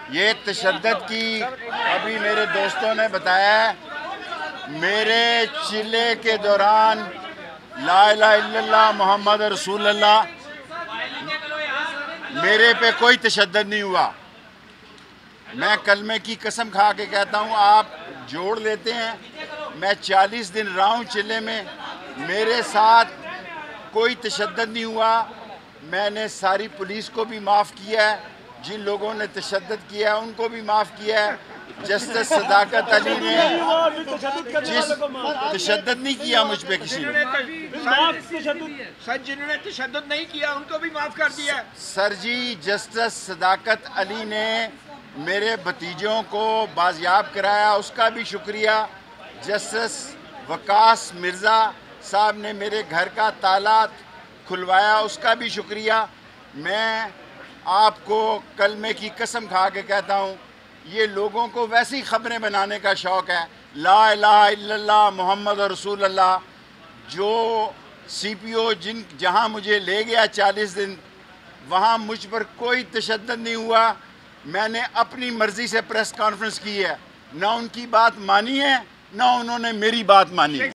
یہ تشدد کی ابھی میرے دوستوں نے بتایا ہے، میرے چلے کے دوران لا الہ الا اللہ محمد رسول اللہ میرے پہ کوئی تشدد نہیں ہوا۔ میں کلمے کی قسم کھا کے کہتا ہوں، آپ جوڑ لیتے ہیں، میں 40 دن رہا ہوں چلے میں، میرے ساتھ کوئی تشدد نہیں ہوا۔ میں نے ساری پولیس کو بھی معاف کیا ہے، جن لوگوں نے تشدد کیا ہے ان کو بھی معاف کیا ہے۔ جسٹس صداقت علی نے تشدد نہیں کیا مجھ پہ کسی نے، سر جنہوں نے تشدد نہیں کیا ان کو بھی معاف کر دیا ہے۔ سر جی جسٹس صداقت علی نے میرے بھتیجوں کو بازیاب کرایا، اس کا بھی شکریہ۔ جسٹس وقاص مرزا صاحب نے میرے گھر کا تالا کھلوایا، اس کا بھی شکریہ۔ میں آپ کو کلمے کی قسم کھا کے کہتا ہوں، یہ لوگوں کو ویسی خبریں بنانے کا شوق ہے، لا الہ الا اللہ محمد رسول اللہ۔ جو سی پی او جہاں مجھے لے گیا 40 دن، وہاں مجھ پر کوئی تشدد نہیں ہوا۔ میں نے اپنی مرضی سے پریس کانفرنس کی ہے، نہ ان کی بات مانی ہے نہ انہوں نے میری بات مانی ہے۔